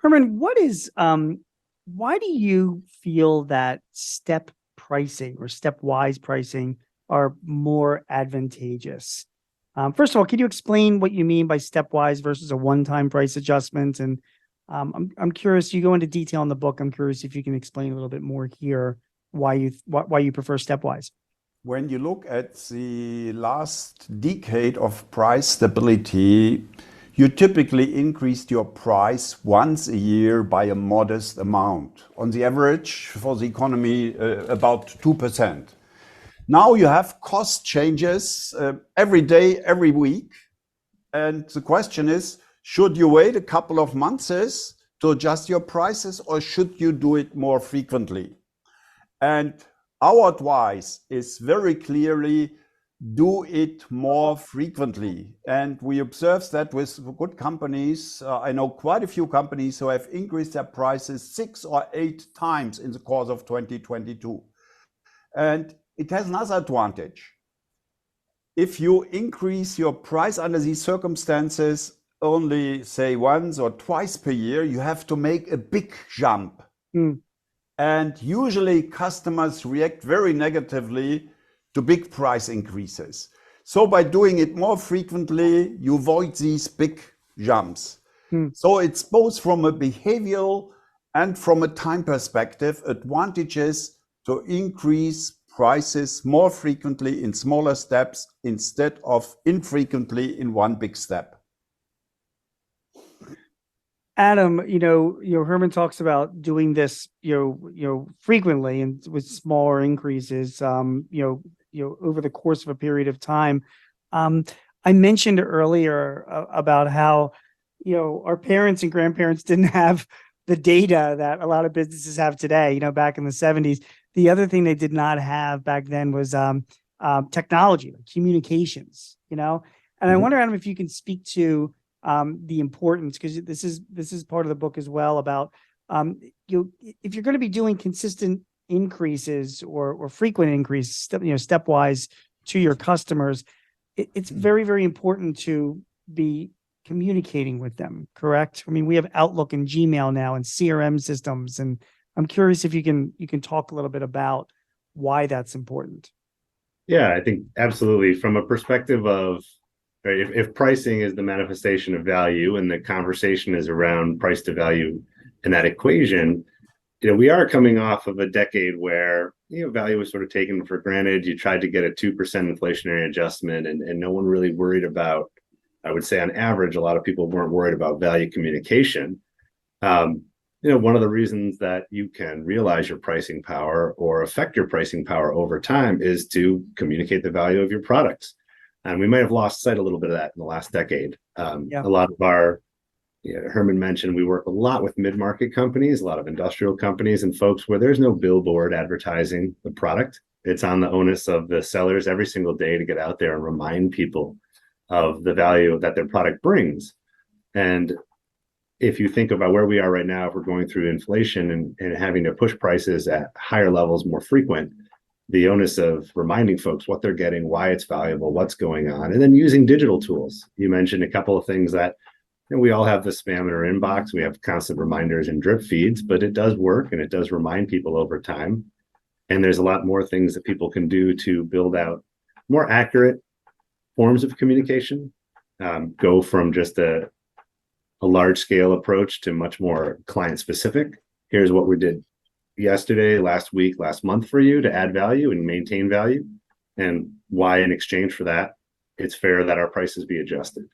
Herman, why do you feel that step pricing or stepwise pricing are more advantageous? First of all, can you explain what you mean by stepwise versus a one-time price adjustment? And I'm curious. You go into detail in the book. I'm curious if you can explain a little bit more here why you prefer stepwise. When you look at the last decade of price stability, you typically increased your price once a year by a modest amount. On the average for the economy, about 2%. Now you have cost changes every day, every week. And the question is, should you wait a couple of months to adjust your prices, or should you do it more frequently? And our advice is very clearly do it more frequently. And we observe that with good companies. I know quite a few companies who have increased their prices 6 or 8 times in the course of 2022. And it has another advantage. If you increase your price under these circumstances only, say, once or twice per year, you have to make a big jump. And usually customers react very negatively to big price increases. So by doing it more frequently, you avoid these big jumps. So it's both from a behavioral and from a time perspective, advantages to increase prices more frequently in smaller steps instead of infrequently in one big step. Adam, Herman talks about doing this, frequently and with smaller increases, over the course of a period of time. I mentioned earlier about how, our parents and grandparents didn't have the data that a lot of businesses have today, back in the 70s. The other thing they did not have back then was technology, like communications, and I wonder, Adam, if you can speak to the importance, because this is part of the book as well, about if you're going to be doing consistent increases or frequent increases, stepwise to your customers, it's very, very important to be communicating with them. Correct? I mean, we have Outlook and Gmail now and CRM systems, and I'm curious if you can talk a little bit about why that's important. Yeah, I think absolutely. From a perspective of, right, if pricing is the manifestation of value and the conversation is around price to value in that equation, we are coming off of a decade where value was sort of taken for granted. You tried to get a 2% inflationary adjustment, and no one really worried about, I would say on average, a lot of people weren't worried about value communication. One of the reasons that you can realize your pricing power or affect your pricing power over time is to communicate the value of your products. And we might have lost sight a little bit of that in the last decade. A lot of our, Herman mentioned, we work a lot with mid-market companies, a lot of industrial companies and folks where there's no billboard advertising the product. It's on the onus of the sellers every single day to get out there and remind people of the value that their product brings. And if you think about where we are right now, if we're going through inflation and having to push prices at higher levels more frequent, the onus of reminding folks what they're getting, why it's valuable, what's going on, and then using digital tools. You mentioned a couple of things that we all have the spam in our inbox. We have constant reminders and drip feeds, but it does work and it does remind people over time. And there's a lot more things that people can do to build out more accurate forms of communication, go from just a large scale approach to much more client specific. Here's what we did yesterday, last week, last month for you to add value and maintain value, and why in exchange for that it's fair that our prices be adjusted.